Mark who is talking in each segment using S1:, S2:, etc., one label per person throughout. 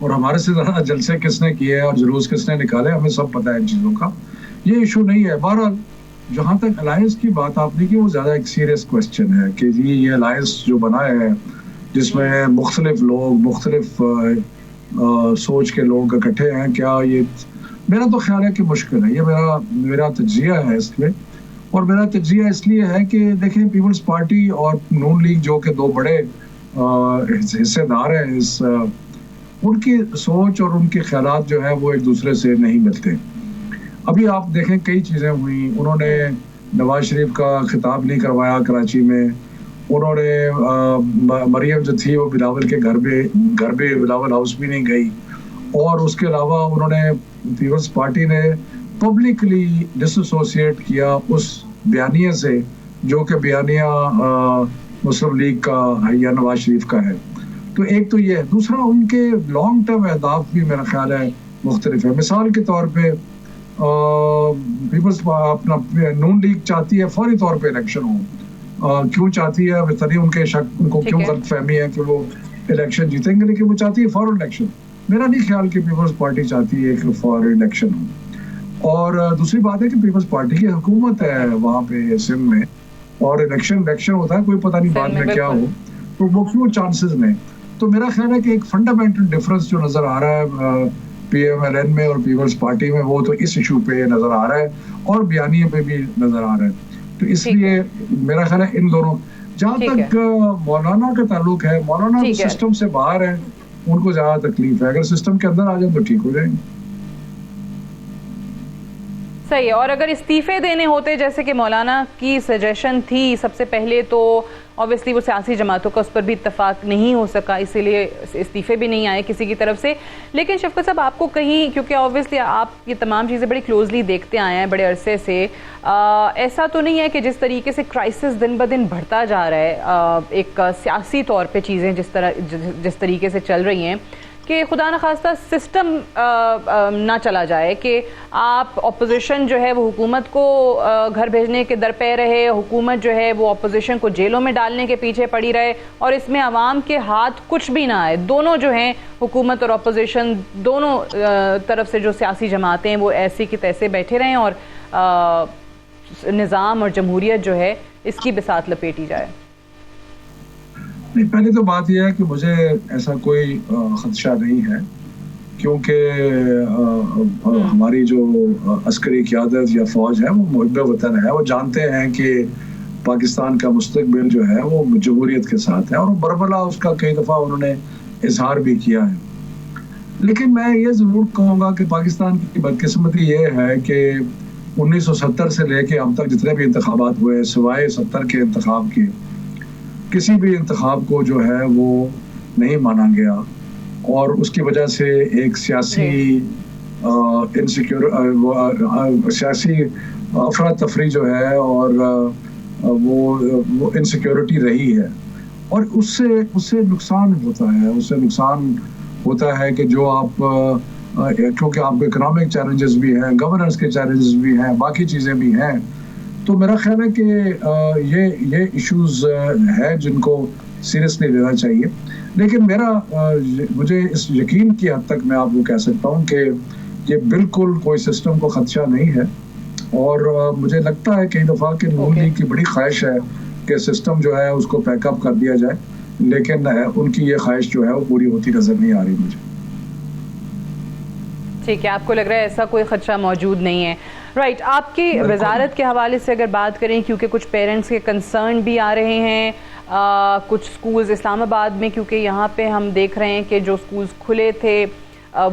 S1: اور ہمارے سے زیادہ جلسے کس نے کیے اور جلوس کس نے نکالے ہمیں سب پتہ ہے ان چیزوں کا. یہ ایشو نہیں ہے. بہرحال جہاں تک الائنس کی بات آپ نے کی وہ زیادہ ایک سیریس کوشچن ہے کہ جی یہ الائنس جو بنا ہے جس میں مختلف لوگ مختلف سوچ کے لوگ اکٹھے ہیں, کیا یہ, میرا تو خیال ہے کہ مشکل ہے. یہ میرا تجزیہ ہے اس میں, اور میرا تجزیہ اس لیے ہے کہ دیکھیں پیپلز پارٹی اور نون لیگ جو کہ دو بڑے حصے دار ہیں اس, ان کی سوچ اور ان کے خیالات جو ہے وہ ایک دوسرے سے نہیں ملتے. ابھی آپ دیکھیں کئی چیزیں ہوئیں, انہوں نے نواز شریف کا خطاب نہیں کروایا کراچی میں, انہوں نے مریم جو تھی وہ بلاول کے گھر پہ بلاول ہاؤس بھی نہیں گئی, اور اس کے علاوہ انہوں نے پیپلز پارٹی نے پبلکلی ڈس ایسوسیٹ کیا اس بیانیے سے جو کہ بیانیہ مسلم لیگ کا یا نواز شریف کا ہے. تو ایک تو یہ ہے. دوسرا ان کے لانگ ٹرم اہداف بھی میرا خیال ہے مختلف ہے. مثال کے طور پہ پیپلز اپنا نون لیگ چاہتی ہے فوری طور پہ الیکشن ہو. کیوں چاہتی ہے پتہ نہیں, ان کو کیوں غلط فہمی ہے کہ وہ الیکشن جیتیں گے, لیکن وہ چاہتی ہے فوراً الیکشن. میرا نہیں خیال کہ پیپلز پارٹی چاہتی ہے کہ فوراً الیکشن ہو. اور دوسری بات ہے کہ پیپلز پارٹی کی حکومت ہے وہاں پہ سندھ میں, اور الیکشن ہوتا ہے, کوئی پتہ نہیں بعد میں کیا ہو, تو وہ کیوں چانسز میں. تو میرا خیال ہے کہ ایک فنڈامنٹل ڈفرنس جو نظر آ رہا ہے پی ایم ایل این میں اور پیپلز پارٹی میں, وہ تو اس ایشو پہ نظر آ رہا ہے اور بیانیے پہ بھی نظر آ رہا ہے. تو اس لیے میرا خیال ہے ان دونوں. جہاں تک مولانا کا تعلق ہے, مولانا سسٹم سے باہر ہے, ان کو زیادہ تکلیف ہے. اگر سسٹم کے اندر آ جائیں تو ٹھیک ہو جائیں گے.
S2: صحیح ہے. اور اگر استعفے دینے ہوتے جیسے کہ مولانا کی سجیشن تھی سب سے پہلے, تو obviously وہ سیاسی جماعتوں کا اس پر بھی اتفاق نہیں ہو سکا, اسی لیے استعفے بھی نہیں آئے کسی کی طرف سے. لیکن شفقت صاحب آپ کو کہیں, کیونکہ obviously آپ یہ تمام چیزیں بڑی کلوزلی دیکھتے آئے ہیں بڑے عرصے سے, ایسا تو نہیں ہے کہ جس طریقے سے کرائسس دن بدن بڑھتا جا رہا ہے, ایک سیاسی طور پہ چیزیں جس طریقے سے چل رہی ہیں, کہ خدا نخواستہ سسٹم نہ چلا جائے کہ آپ اپوزیشن جو ہے وہ حکومت کو گھر بھیجنے کے در پہ رہے, حکومت جو ہے وہ اپوزیشن کو جیلوں میں ڈالنے کے پیچھے پڑی رہے, اور اس میں عوام کے ہاتھ کچھ بھی نہ آئے. دونوں جو ہیں حکومت اور اپوزیشن دونوں طرف سے جو سیاسی جماعتیں وہ ایسی کی تیسے بیٹھے رہیں اور نظام اور جمہوریت جو ہے اس کی بساط لپیٹی جائے.
S1: نہیں, پہلے تو بات یہ ہے کہ مجھے ایسا کوئی خدشہ نہیں ہے, کیونکہ ہماری جو عسکری قیادت یا فوج ہے وہ محب وطن ہے. وہ جانتے ہیں کہ پاکستان کا مستقبل جو ہے وہ جمہوریت کے ساتھ ہے, اور بربلا اس کا کئی دفعہ انہوں نے اظہار بھی کیا ہے. لیکن میں یہ ضرور کہوں گا کہ پاکستان کی بدقسمتی یہ ہے کہ 1970 سے لے کے اب تک جتنے بھی انتخابات ہوئے سوائے 70 کے انتخاب کے, کسی بھی انتخاب کو جو ہے وہ نہیں مانا گیا, اور اس کی وجہ سے ایک سیاسی سیاسی افراتفری جو ہے اور وہ انسیکیورٹی رہی ہے, اور اس سے نقصان ہوتا ہے کہ جو آپ کیونکہ آپ کو اکنامک چیلنجز بھی ہیں, گورننس کے چیلنجز بھی ہیں, باقی چیزیں بھی ہیں. تو میرا خیال ہے کہ یہ ایشوز ہے جن کو سیریسلی لینا چاہیے. لیکن مجھے اس یقین کی حد تک میں آپ کو کہہ سکتا ہوں کہ یہ بالکل کوئی سسٹم کو خدشہ نہیں ہے, اور مجھے لگتا ہے کئی دفعہ کہ نون لیگ کی بڑی خواہش ہے کہ سسٹم جو ہے اس کو پیک اپ کر دیا جائے, لیکن ان کی یہ خواہش جو ہے وہ پوری ہوتی نظر نہیں آ رہی مجھے.
S2: ٹھیک ہے, آپ کو لگ رہا ہے ایسا کوئی خدشہ موجود نہیں ہے. رائٹ, آپ کی وزارت کے حوالے سے اگر بات کریں, کیونکہ کچھ پیرنٹس کے کنسرن بھی آ رہے ہیں, کچھ سکولز اسلام آباد میں, کیونکہ یہاں پہ ہم دیکھ رہے ہیں کہ جو سکولز کھلے تھے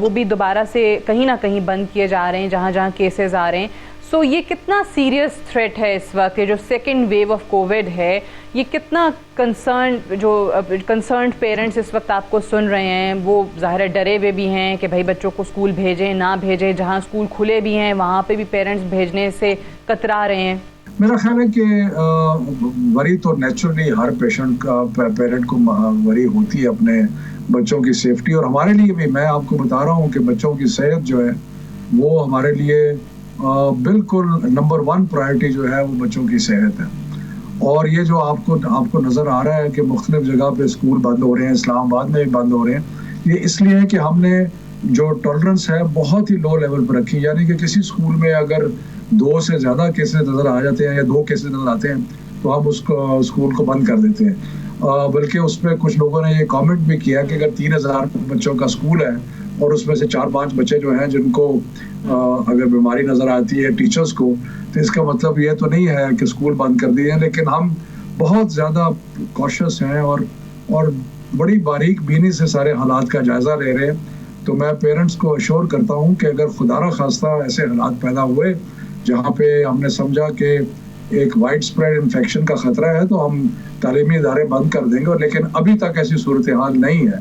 S2: وہ بھی دوبارہ سے کہیں نہ کہیں بند کیے جا رہے ہیں جہاں جہاں کیسز آ رہے ہیں. سو یہ کتنا سیریس تھریٹ ہے اس وقت, یہ جو سیکنڈ ویو آف کووڈ ہے, یہ کتنا کنسرنڈ پیرنٹس اس وقت آپ کو سن رہے ہیں, وہ ظاہر ڈرے ہوئے بھی ہیں کہ بھائی بچوں کو اسکول بھیجیں نہ بھیجیں, جہاں اسکول کھلے بھی ہیں وہاں پہ بھی پیرنٹس بھیجنے سے کترا رہے ہیں.
S1: میرا خیال ہے کہ وری تو نیچرلی ہر پیرنٹ کو وری ہوتی ہے اپنے بچوں کی سیفٹی, اور ہمارے لیے بھی. میں آپ کو بتا رہا ہوں کہ بچوں کی صحت جو ہے وہ ہمارے لیے بالکل نمبر 1 پرائرٹی جو ہے وہ بچوں کی صحت ہے. اور یہ جو آپ کو نظر آ رہا ہے کہ مختلف جگہ پہ اسکول بند ہو رہے ہیں, اسلام آباد میں بھی بند ہو رہے ہیں, یہ اس لیے ہے کہ ہم نے جو ٹالرنس ہے بہت ہی لو لیول پر رکھی، یعنی کہ کسی اسکول میں اگر 2 سے زیادہ کیسز نظر آ جاتے ہیں یا 2 کیسز نظر آتے ہیں تو ہم اس کو اسکول کو بند کر دیتے ہیں۔ بلکہ اس پہ کچھ لوگوں نے یہ کامنٹ بھی کیا کہ اگر 3000 بچوں کا اسکول ہے اور اس میں سے 4-5 بچے جو ہیں جن کو اگر بیماری نظر آتی ہے ٹیچرز کو، تو اس کا مطلب یہ تو نہیں ہے کہ اسکول بند کر دیے ہیں، لیکن ہم بہت زیادہ کوشش ہیں اور بڑی باریک بینی سے سارے حالات کا جائزہ لے رہے ہیں۔ تو میں پیرنٹس کو اشور کرتا ہوں کہ اگر خدا نہ خواستہ ایسے حالات پیدا ہوئے جہاں پہ ہم نے سمجھا کہ ایک وائڈ اسپریڈ انفیکشن کا خطرہ ہے تو ہم تعلیمی ادارے بند کر دیں گے، لیکن ابھی تک ایسی صورتحال نہیں ہے۔